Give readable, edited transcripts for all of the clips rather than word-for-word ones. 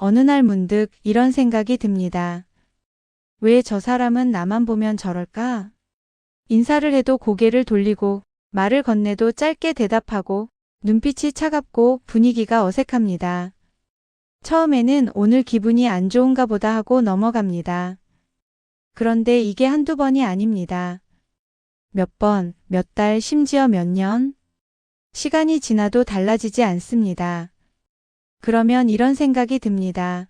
어느 날 문득 이런 생각이 듭니다. 왜 저 사람은 나만 보면 저럴까? 인사를 해도 고개를 돌리고 말을 건네도 짧게 대답하고 눈빛이 차갑고 분위기가 어색합니다. 처음에는 오늘 기분이 안 좋은가 보다 하고 넘어갑니다. 그런데 이게 한두 번이 아닙니다. 몇 번, 몇 달, 심지어 몇 년? 시간이 지나도 달라지지 않습니다. 그러면 이런 생각이 듭니다.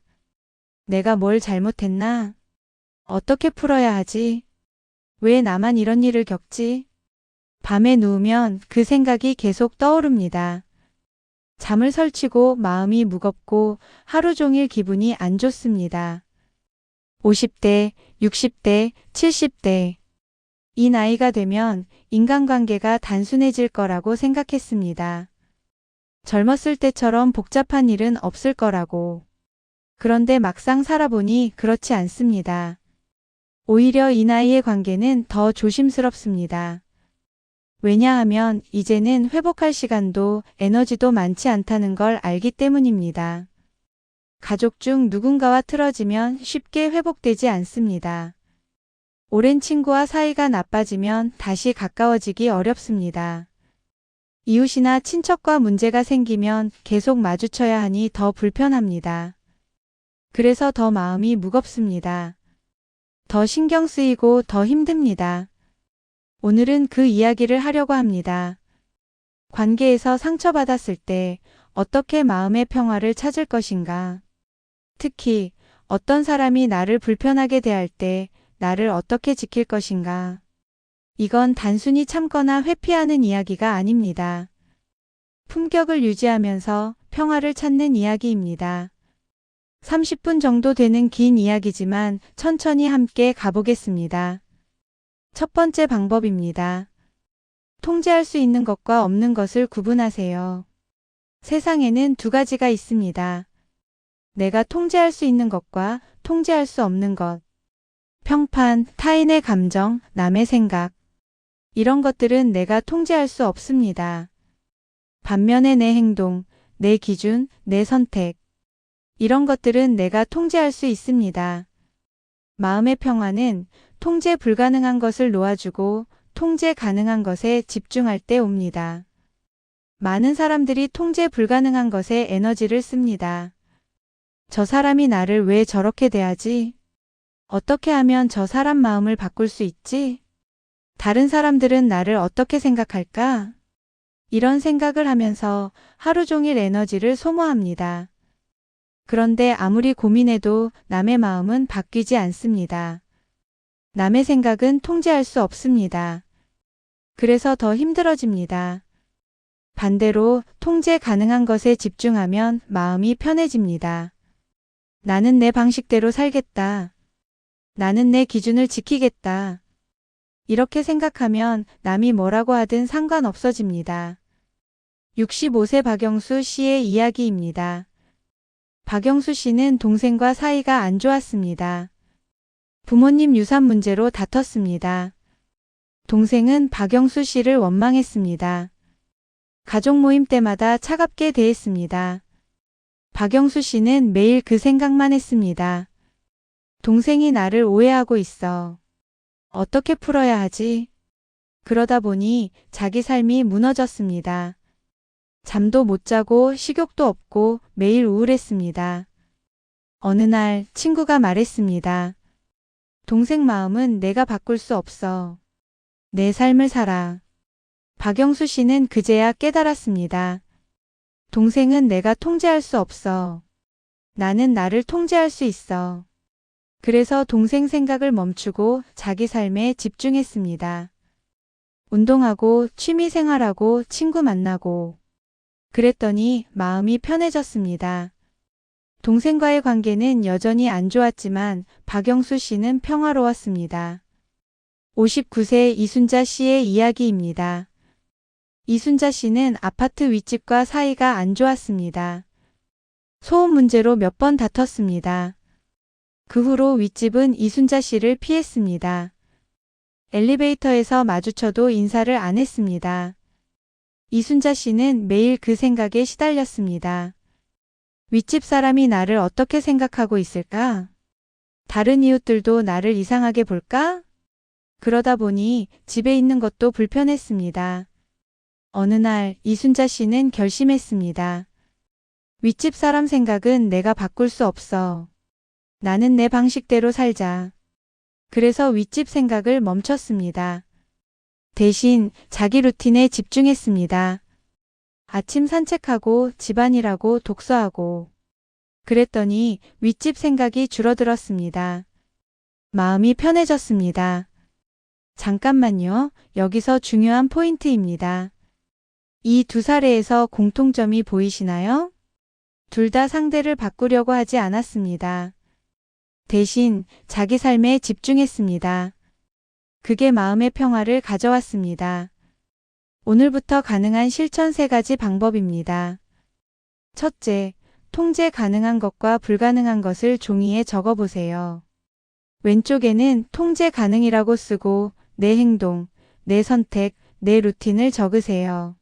내가 뭘 잘못했나? 어떻게 풀어야 하지? 왜 나만 이런 일을 겪지? 밤에 누우면 그 생각이 계속 떠오릅니다. 잠을 설치고 마음이 무겁고 하루 종일 기분이 안 좋습니다. 50대, 60대, 70대. 이 나이가 되면 인간관계가 단순해질 거라고 생각했습니다. 젊었을 때처럼 복잡한 일은 없을 거라고. 그런데 막상 살아보니 그렇지 않습니다. 오히려 이 나이의 관계는 더 조심스럽습니다. 왜냐하면 이제는 회복할 시간도 에너지도 많지 않다는 걸 알기 때문입니다. 가족 중 누군가와 틀어지면 쉽게 회복되지 않습니다. 오랜 친구와 사이가 나빠지면 다시 가까워지기 어렵습니다. 이웃이나 친척과 문제가 생기면 계속 마주쳐야 하니 더 불편합니다. 그래서 더 마음이 무겁습니다. 더 신경 쓰이고 더 힘듭니다. 오늘은 그 이야기를 하려고 합니다. 관계에서 상처받았을 때 어떻게 마음의 평화를 찾을 것인가? 특히 어떤 사람이 나를 불편하게 대할 때 나를 어떻게 지킬 것인가? 이건 단순히 참거나 회피하는 이야기가 아닙니다. 품격을 유지하면서 평화를 찾는 이야기입니다. 30분 정도 되는 긴 이야기지만 천천히 함께 가보겠습니다. 첫 번째 방법입니다. 통제할 수 있는 것과 없는 것을 구분하세요. 세상에는 두 가지가 있습니다. 내가 통제할 수 있는 것과 통제할 수 없는 것. 평판, 타인의 감정, 남의 생각. 이런 것들은 내가 통제할 수 없습니다. 반면에 내 행동, 내 기준, 내 선택. 이런 것들은 내가 통제할 수 있습니다. 마음의 평화는 통제 불가능한 것을 놓아주고 통제 가능한 것에 집중할 때 옵니다. 많은 사람들이 통제 불가능한 것에 에너지를 씁니다. 저 사람이 나를 왜 저렇게 대하지? 어떻게 하면 저 사람 마음을 바꿀 수 있지? 다른 사람들은 나를 어떻게 생각할까? 이런 생각을 하면서 하루 종일 에너지를 소모합니다. 그런데 아무리 고민해도 남의 마음은 바뀌지 않습니다. 남의 생각은 통제할 수 없습니다. 그래서 더 힘들어집니다. 반대로 통제 가능한 것에 집중하면 마음이 편해집니다. 나는 내 방식대로 살겠다. 나는 내 기준을 지키겠다. 이렇게 생각하면 남이 뭐라고 하든 상관없어집니다. 65세 박영수 씨의 이야기입니다. 박영수 씨는 동생과 사이가 안 좋았습니다. 부모님 유산 문제로 다퉜습니다. 동생은 박영수 씨를 원망했습니다. 가족 모임 때마다 차갑게 대했습니다. 박영수 씨는 매일 그 생각만 했습니다. 동생이 나를 오해하고 있어. 어떻게 풀어야 하지? 그러다 보니 자기 삶이 무너졌습니다. 잠도 못 자고 식욕도 없고 매일 우울했습니다. 어느 날 친구가 말했습니다. 동생 마음은 내가 바꿀 수 없어. 내 삶을 살아. 박영수 씨는 그제야 깨달았습니다. 동생은 내가 통제할 수 없어. 나는 나를 통제할 수 있어. 그래서 동생 생각을 멈추고 자기 삶에 집중했습니다. 운동하고 취미 생활하고 친구 만나고. 그랬더니 마음이 편해졌습니다. 동생과의 관계는 여전히 안 좋았지만 박영수 씨는 평화로웠습니다. 59세 이순자 씨의 이야기입니다. 이순자 씨는 아파트 윗집과 사이가 안 좋았습니다. 소음 문제로 몇 번 다퉜습니다. 그 후로 윗집은 이순자 씨를 피했습니다. 엘리베이터에서 마주쳐도 인사를 안 했습니다. 이순자 씨는 매일 그 생각에 시달렸습니다. 윗집 사람이 나를 어떻게 생각하고 있을까? 다른 이웃들도 나를 이상하게 볼까? 그러다 보니 집에 있는 것도 불편했습니다. 어느 날 이순자 씨는 결심했습니다. 윗집 사람 생각은 내가 바꿀 수 없어. 나는 내 방식대로 살자. 그래서 윗집 생각을 멈췄습니다. 대신 자기 루틴에 집중했습니다. 아침 산책하고 집안일하고 독서하고. 그랬더니 윗집 생각이 줄어들었습니다. 마음이 편해졌습니다. 잠깐만요. 여기서 중요한 포인트입니다. 이 두 사례에서 공통점이 보이시나요? 둘 다 상대를 바꾸려고 하지 않았습니다. 대신 자기 삶에 집중했습니다. 그게 마음의 평화를 가져왔습니다. 오늘부터 가능한 실천 3가지 방법입니다. 첫째, 통제 가능한 것과 불가능한 것을 종이에 적어보세요. 왼쪽에는 통제 가능이라고 쓰고 내 행동, 내 선택, 내 루틴을 적으세요.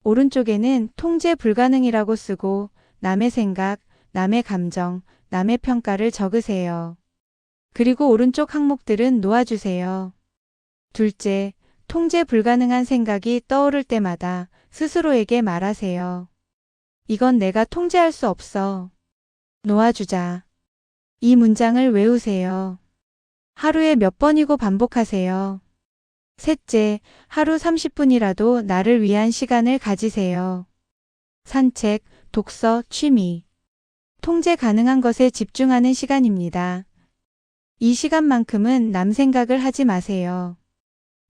오른쪽에는 통제 불가능이라고 쓰고 남의 생각, 남의 감정, 남의 평가를 적으세요. 그리고 오른쪽 항목들은 놓아주세요. 둘째, 통제 불가능한 생각이 떠오를 때마다 스스로에게 말하세요. 이건 내가 통제할 수 없어. 놓아주자. 이 문장을 외우세요. 하루에 몇 번이고 반복하세요. 셋째, 하루 30분이라도 나를 위한 시간을 가지세요. 산책, 독서, 취미. 통제 가능한 것에 집중하는 시간입니다. 이 시간만큼은 남 생각을 하지 마세요.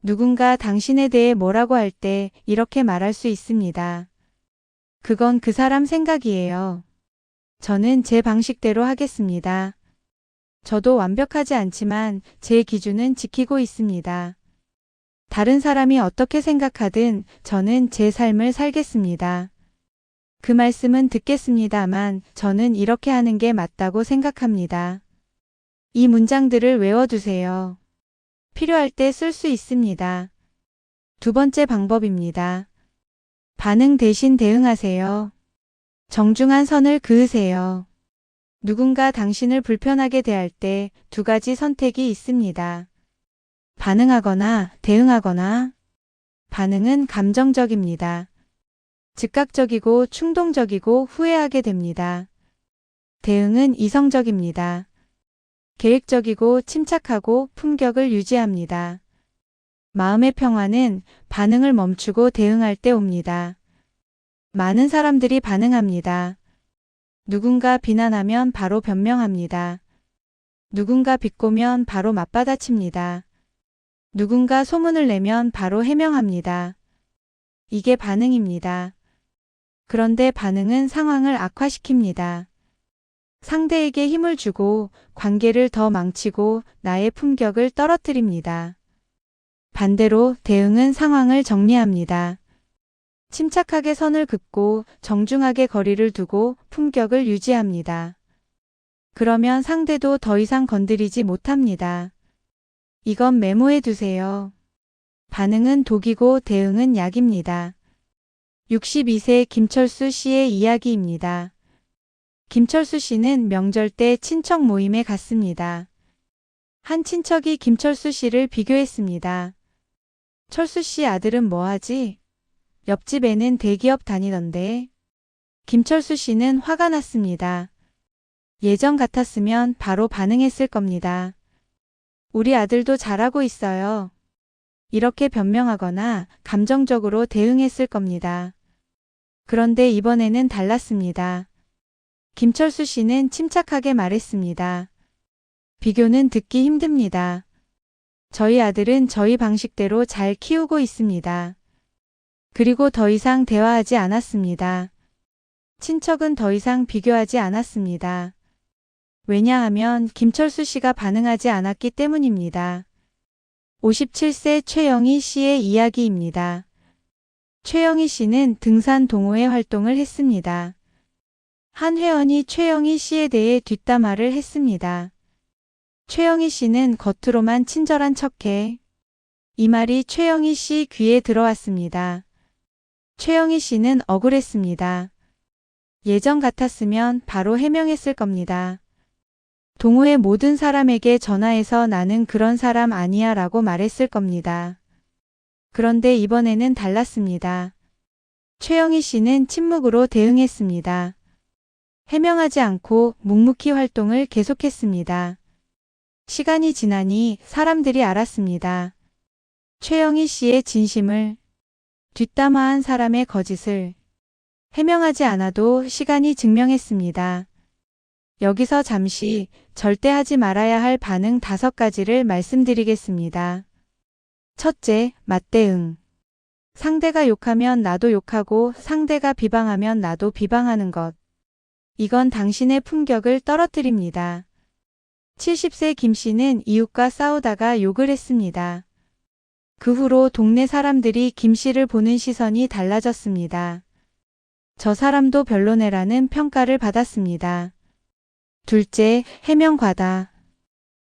누군가 당신에 대해 뭐라고 할 때 이렇게 말할 수 있습니다. 그건 그 사람 생각이에요. 저는 제 방식대로 하겠습니다. 저도 완벽하지 않지만 제 기준은 지키고 있습니다. 다른 사람이 어떻게 생각하든 저는 제 삶을 살겠습니다. 그 말씀은 듣겠습니다만 저는 이렇게 하는 게 맞다고 생각합니다. 이 문장들을 외워두세요. 필요할 때 쓸 수 있습니다. 두 번째 방법입니다. 반응 대신 대응하세요. 정중한 선을 그으세요. 누군가 당신을 불편하게 대할 때 2가지 선택이 있습니다. 반응하거나 대응하거나. 반응은 감정적입니다. 즉각적이고 충동적이고 후회하게 됩니다. 대응은 이성적입니다. 계획적이고 침착하고 품격을 유지합니다. 마음의 평화는 반응을 멈추고 대응할 때 옵니다. 많은 사람들이 반응합니다. 누군가 비난하면 바로 변명합니다. 누군가 비꼬면 바로 맞받아칩니다. 누군가 소문을 내면 바로 해명합니다. 이게 반응입니다. 그런데 반응은 상황을 악화시킵니다. 상대에게 힘을 주고 관계를 더 망치고 나의 품격을 떨어뜨립니다. 반대로 대응은 상황을 정리합니다. 침착하게 선을 긋고 정중하게 거리를 두고 품격을 유지합니다. 그러면 상대도 더 이상 건드리지 못합니다. 이건 메모해 두세요. 반응은 독이고 대응은 약입니다. 62세 김철수 씨의 이야기입니다. 김철수 씨는 명절 때 친척 모임에 갔습니다. 한 친척이 김철수 씨를 비교했습니다. 철수 씨 아들은 뭐하지? 옆집 애는 대기업 다니던데. 김철수 씨는 화가 났습니다. 예전 같았으면 바로 반응했을 겁니다. 우리 아들도 잘하고 있어요. 이렇게 변명하거나 감정적으로 대응했을 겁니다. 그런데 이번에는 달랐습니다. 김철수 씨는 침착하게 말했습니다. 비교는 듣기 힘듭니다. 저희 아들은 저희 방식대로 잘 키우고 있습니다. 그리고 더 이상 대화하지 않았습니다. 친척은 더 이상 비교하지 않았습니다. 왜냐하면 김철수 씨가 반응하지 않았기 때문입니다. 57세 최영희 씨의 이야기입니다. 최영희 씨는 등산 동호회 활동을 했습니다. 한 회원이 최영희 씨에 대해 뒷담화를 했습니다. 최영희 씨는 겉으로만 친절한 척해. 이 말이 최영희 씨 귀에 들어왔습니다. 최영희 씨는 억울했습니다. 예전 같았으면 바로 해명했을 겁니다. 동호회 모든 사람에게 전화해서 나는 그런 사람 아니야 라고 말했을 겁니다. 그런데 이번에는 달랐습니다. 최영희 씨는 침묵으로 대응했습니다. 해명하지 않고 묵묵히 활동을 계속했습니다. 시간이 지나니 사람들이 알았습니다. 최영희 씨의 진심을, 뒷담화한 사람의 거짓을 해명하지 않아도 시간이 증명했습니다. 여기서 잠시 절대 하지 말아야 할 반응 5가지를 말씀드리겠습니다. 첫째, 맞대응. 상대가 욕하면 나도 욕하고 상대가 비방하면 나도 비방하는 것. 이건 당신의 품격을 떨어뜨립니다. 70세 김 씨는 이웃과 싸우다가 욕을 했습니다. 그 후로 동네 사람들이 김 씨를 보는 시선이 달라졌습니다. 저 사람도 별로네라는 평가를 받았습니다. 둘째, 해명 과다.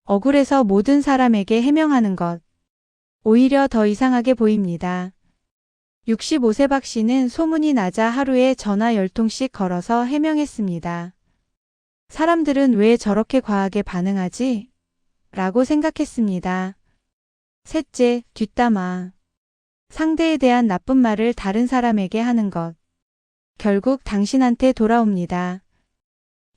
억울해서 모든 사람에게 해명하는 것. 오히려 더 이상하게 보입니다. 65세 박 씨는 소문이 나자 하루에 전화 10통씩 걸어서 해명했습니다. 사람들은 왜 저렇게 과하게 반응하지? 라고 생각했습니다. 셋째, 뒷담화. 상대에 대한 나쁜 말을 다른 사람에게 하는 것. 결국 당신한테 돌아옵니다.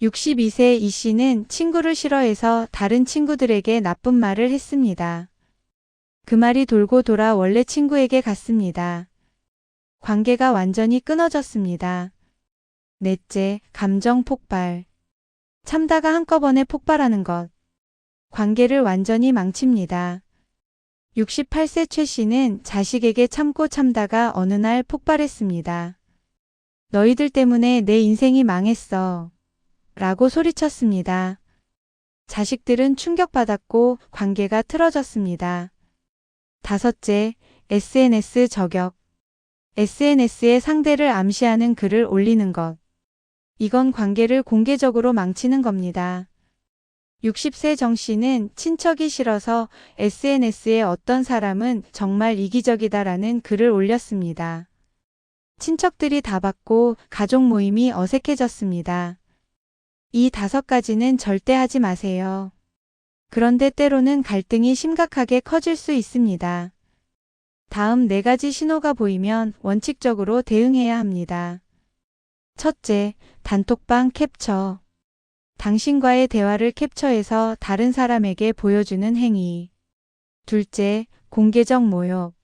62세 이 씨는 친구를 싫어해서 다른 친구들에게 나쁜 말을 했습니다. 그 말이 돌고 돌아 원래 친구에게 갔습니다. 관계가 완전히 끊어졌습니다. 넷째, 감정 폭발. 참다가 한꺼번에 폭발하는 것. 관계를 완전히 망칩니다. 68세 최 씨는 자식에게 참고 참다가 어느 날 폭발했습니다. 너희들 때문에 내 인생이 망했어. 라고 소리쳤습니다. 자식들은 충격받았고 관계가 틀어졌습니다. 다섯째, SNS 저격. SNS에 상대를 암시하는 글을 올리는 것. 이건 관계를 공개적으로 망치는 겁니다. 60세 정 씨는 친척이 싫어서 SNS에 어떤 사람은 정말 이기적이다라는 글을 올렸습니다. 친척들이 다 봤고 가족 모임이 어색해졌습니다. 이 5가지는 절대 하지 마세요. 그런데 때로는 갈등이 심각하게 커질 수 있습니다. 다음 4가지 신호가 보이면 원칙적으로 대응해야 합니다. 첫째, 단톡방 캡처. 당신과의 대화를 캡처해서 다른 사람에게 보여주는 행위. 둘째, 공개적 모욕.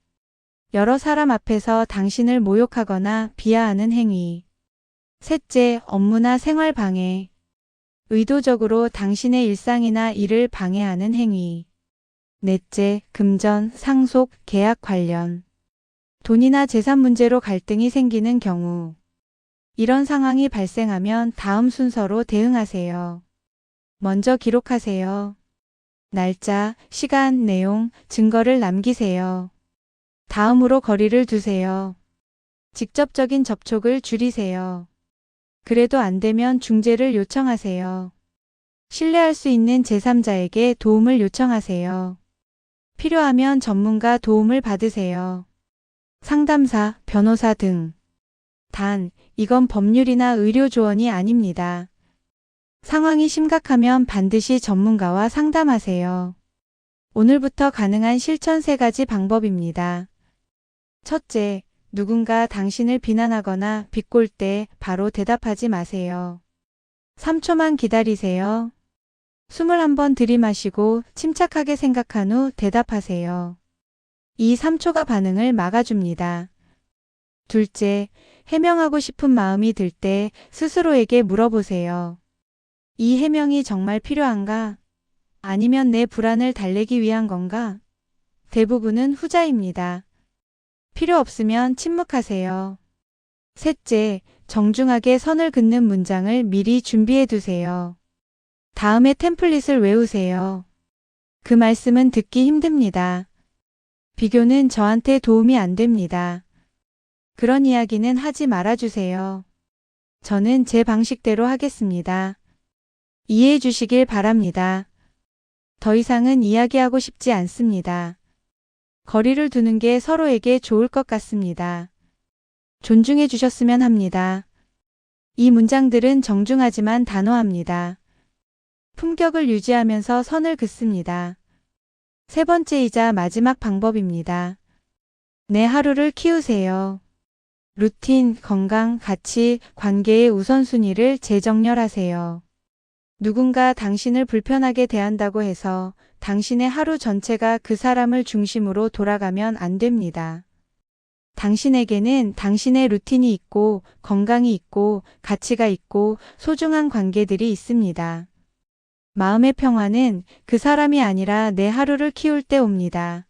여러 사람 앞에서 당신을 모욕하거나 비하하는 행위. 셋째, 업무나 생활 방해. 의도적으로 당신의 일상이나 일을 방해하는 행위. 넷째, 금전, 상속, 계약 관련. 돈이나 재산 문제로 갈등이 생기는 경우. 이런 상황이 발생하면 다음 순서로 대응하세요. 먼저 기록하세요. 날짜, 시간, 내용, 증거를 남기세요. 다음으로 거리를 두세요. 직접적인 접촉을 줄이세요. 그래도 안 되면 중재를 요청하세요. 신뢰할 수 있는 제3자에게 도움을 요청하세요. 필요하면 전문가 도움을 받으세요. 상담사, 변호사 등. 단, 이건 법률이나 의료 조언이 아닙니다. 상황이 심각하면 반드시 전문가와 상담하세요. 오늘부터 가능한 실천 3가지 방법입니다. 첫째, 누군가 당신을 비난하거나 비꼴 때 바로 대답하지 마세요. 3초만 기다리세요. 숨을 한번 들이마시고 침착하게 생각한 후 대답하세요. 이 3초가 반응을 막아줍니다. 둘째, 해명하고 싶은 마음이 들 때 스스로에게 물어보세요. 이 해명이 정말 필요한가? 아니면 내 불안을 달래기 위한 건가? 대부분은 후자입니다. 필요 없으면 침묵하세요. 셋째, 정중하게 선을 긋는 문장을 미리 준비해 두세요. 다음에 템플릿을 외우세요. 그 말씀은 듣기 힘듭니다. 비교는 저한테 도움이 안 됩니다. 그런 이야기는 하지 말아주세요. 저는 제 방식대로 하겠습니다. 이해해 주시길 바랍니다. 더 이상은 이야기하고 싶지 않습니다. 거리를 두는 게 서로에게 좋을 것 같습니다. 존중해 주셨으면 합니다. 이 문장들은 정중하지만 단호합니다. 품격을 유지하면서 선을 긋습니다. 세 번째이자 마지막 방법입니다. 내 하루를 키우세요. 루틴, 건강, 가치, 관계의 우선순위를 재정렬하세요. 누군가 당신을 불편하게 대한다고 해서 당신의 하루 전체가 그 사람을 중심으로 돌아가면 안 됩니다. 당신에게는 당신의 루틴이 있고 건강이 있고 가치가 있고 소중한 관계들이 있습니다. 마음의 평화는 그 사람이 아니라 내 하루를 키울 때 옵니다.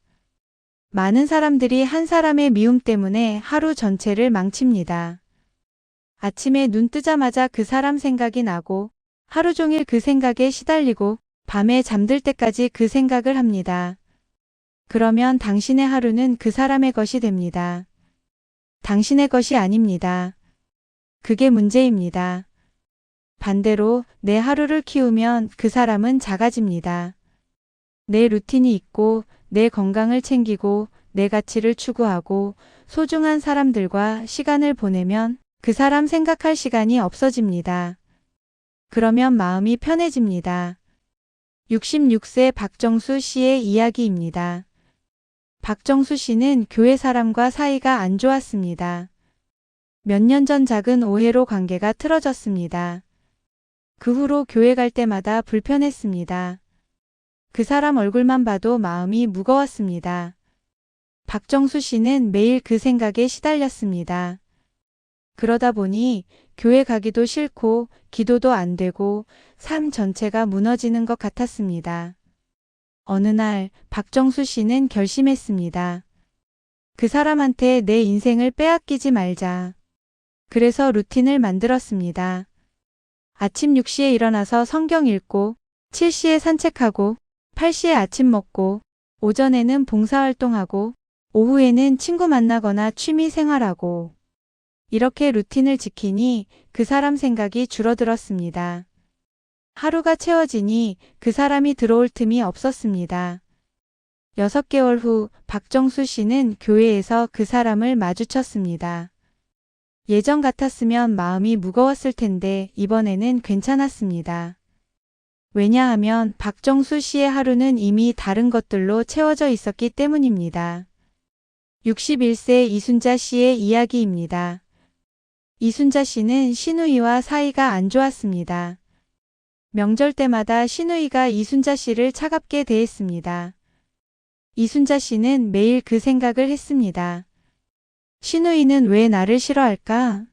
많은 사람들이 한 사람의 미움 때문에 하루 전체를 망칩니다. 아침에 눈 뜨자마자 그 사람 생각이 나고 하루 종일 그 생각에 시달리고 밤에 잠들 때까지 그 생각을 합니다. 그러면 당신의 하루는 그 사람의 것이 됩니다. 당신의 것이 아닙니다. 그게 문제입니다. 반대로 내 하루를 키우면 그 사람은 작아집니다. 내 루틴이 있고 내 건강을 챙기고 내 가치를 추구하고 소중한 사람들과 시간을 보내면 그 사람 생각할 시간이 없어집니다. 그러면 마음이 편해집니다. 66세 박정수 씨의 이야기입니다. 박정수 씨는 교회 사람과 사이가 안 좋았습니다. 몇 년 전 작은 오해로 관계가 틀어졌습니다. 그 후로 교회 갈 때마다 불편했습니다. 그 사람 얼굴만 봐도 마음이 무거웠습니다. 박정수 씨는 매일 그 생각에 시달렸습니다. 그러다 보니 교회 가기도 싫고 기도도 안 되고 삶 전체가 무너지는 것 같았습니다. 어느 날 박정수 씨는 결심했습니다. 그 사람한테 내 인생을 빼앗기지 말자. 그래서 루틴을 만들었습니다. 아침 6시에 일어나서 성경 읽고 7시에 산책하고 8시에 아침 먹고 오전에는 봉사활동하고 오후에는 친구 만나거나 취미 생활하고 이렇게 루틴을 지키니 그 사람 생각이 줄어들었습니다. 하루가 채워지니 그 사람이 들어올 틈이 없었습니다. 6개월 후 박정수 씨는 교회에서 그 사람을 마주쳤습니다. 예전 같았으면 마음이 무거웠을 텐데 이번에는 괜찮았습니다. 왜냐하면 박정수 씨의 하루는 이미 다른 것들로 채워져 있었기 때문입니다. 61세 이순자 씨의 이야기입니다. 이순자 씨는 시누이와 사이가 안 좋았습니다. 명절 때마다 시누이가 이순자 씨를 차갑게 대했습니다. 이순자 씨는 매일 그 생각을 했습니다. 시누이는 왜 나를 싫어할까?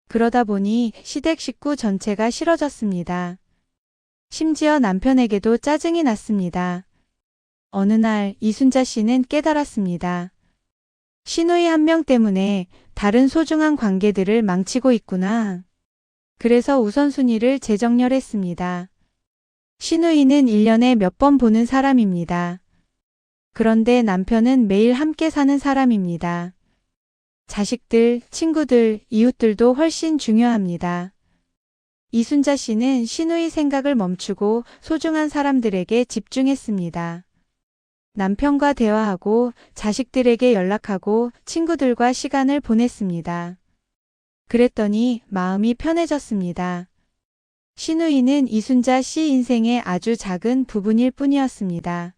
그러다 보니 시댁 식구 전체가 싫어졌습니다. 심지어 남편에게도 짜증이 났습니다. 어느 날 이순자 씨는 깨달았습니다. 시누이 한 명 때문에 다른 소중한 관계들을 망치고 있구나. 그래서 우선순위를 재정렬했습니다. 시누이는 1년에 몇 번 보는 사람입니다. 그런데 남편은 매일 함께 사는 사람입니다. 자식들, 친구들, 이웃들도 훨씬 중요합니다. 이순자 씨는 시누이 생각을 멈추고 소중한 사람들에게 집중했습니다. 남편과 대화하고 자식들에게 연락하고 친구들과 시간을 보냈습니다. 그랬더니 마음이 편해졌습니다. 시누이는 이순자 씨 인생의 아주 작은 부분일 뿐이었습니다.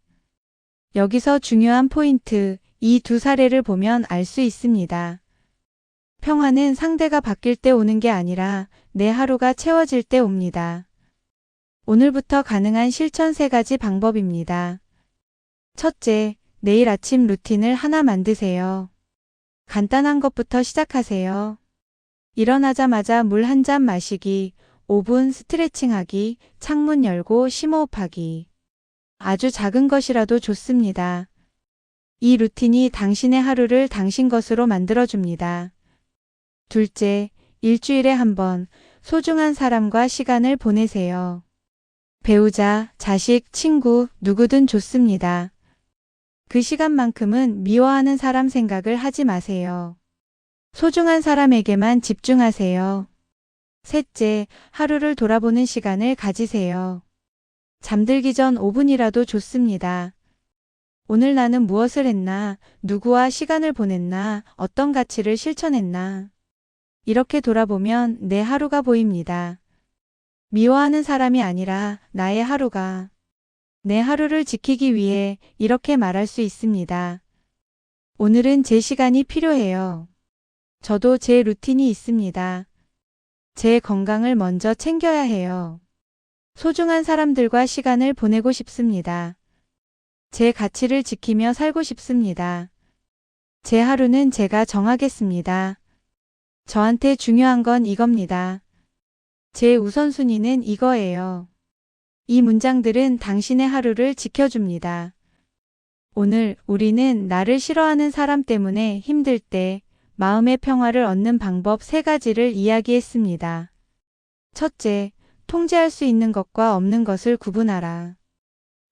여기서 중요한 포인트, 이 두 사례를 보면 알 수 있습니다. 평화는 상대가 바뀔 때 오는 게 아니라 내 하루가 채워질 때 옵니다. 오늘부터 가능한 실천 3가지 방법입니다. 첫째, 내일 아침 루틴을 하나 만드세요. 간단한 것부터 시작하세요. 일어나자마자 물 한 잔 마시기, 5분 스트레칭하기, 창문 열고 심호흡하기. 아주 작은 것이라도 좋습니다. 이 루틴이 당신의 하루를 당신 것으로 만들어줍니다. 둘째, 일주일에 한 번 소중한 사람과 시간을 보내세요. 배우자, 자식, 친구, 누구든 좋습니다. 그 시간만큼은 미워하는 사람 생각을 하지 마세요. 소중한 사람에게만 집중하세요. 셋째, 하루를 돌아보는 시간을 가지세요. 잠들기 전 5분이라도 좋습니다. 오늘 나는 무엇을 했나, 누구와 시간을 보냈나, 어떤 가치를 실천했나. 이렇게 돌아보면 내 하루가 보입니다. 미워하는 사람이 아니라 나의 하루가. 내 하루를 지키기 위해 이렇게 말할 수 있습니다. 오늘은 제 시간이 필요해요. 저도 제 루틴이 있습니다. 제 건강을 먼저 챙겨야 해요. 소중한 사람들과 시간을 보내고 싶습니다. 제 가치를 지키며 살고 싶습니다. 제 하루는 제가 정하겠습니다. 저한테 중요한 건 이겁니다. 제 우선순위는 이거예요. 이 문장들은 당신의 하루를 지켜줍니다. 오늘 우리는 나를 싫어하는 사람 때문에 힘들 때 마음의 평화를 얻는 방법 3가지를 이야기했습니다. 첫째, 통제할 수 있는 것과 없는 것을 구분하라.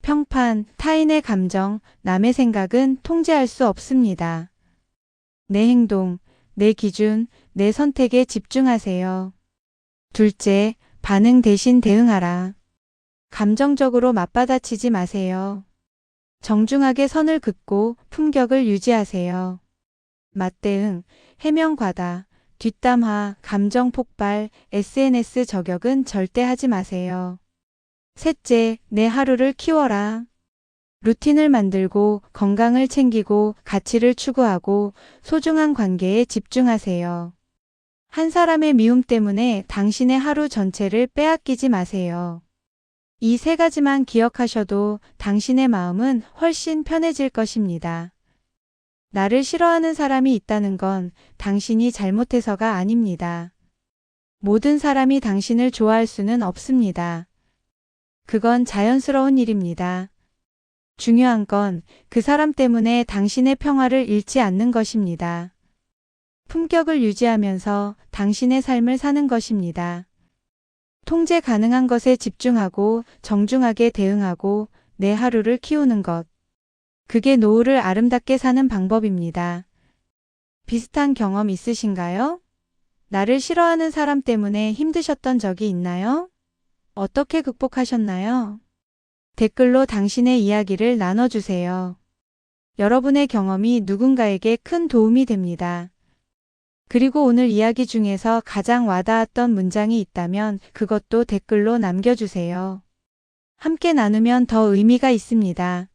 평판, 타인의 감정, 남의 생각은 통제할 수 없습니다. 내 행동, 내 기준, 내 선택에 집중하세요. 둘째, 반응 대신 대응하라. 감정적으로 맞받아치지 마세요. 정중하게 선을 긋고 품격을 유지하세요. 맞대응, 해명 과다, 뒷담화, 감정 폭발, SNS 저격은 절대 하지 마세요. 셋째, 내 하루를 키워라. 루틴을 만들고 건강을 챙기고 가치를 추구하고 소중한 관계에 집중하세요. 한 사람의 미움 때문에 당신의 하루 전체를 빼앗기지 마세요. 이 3가지만 기억하셔도 당신의 마음은 훨씬 편해질 것입니다. 나를 싫어하는 사람이 있다는 건 당신이 잘못해서가 아닙니다. 모든 사람이 당신을 좋아할 수는 없습니다. 그건 자연스러운 일입니다. 중요한 건 그 사람 때문에 당신의 평화를 잃지 않는 것입니다. 품격을 유지하면서 당신의 삶을 사는 것입니다. 통제 가능한 것에 집중하고 정중하게 대응하고 내 하루를 키우는 것. 그게 노후를 아름답게 사는 방법입니다. 비슷한 경험 있으신가요? 나를 싫어하는 사람 때문에 힘드셨던 적이 있나요? 어떻게 극복하셨나요? 댓글로 당신의 이야기를 나눠주세요. 여러분의 경험이 누군가에게 큰 도움이 됩니다. 그리고 오늘 이야기 중에서 가장 와닿았던 문장이 있다면 그것도 댓글로 남겨주세요. 함께 나누면 더 의미가 있습니다.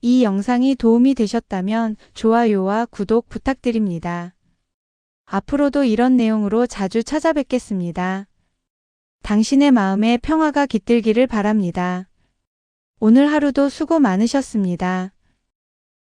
이 영상이 도움이 되셨다면 좋아요와 구독 부탁드립니다. 앞으로도 이런 내용으로 자주 찾아뵙겠습니다. 당신의 마음에 평화가 깃들기를 바랍니다. 오늘 하루도 수고 많으셨습니다.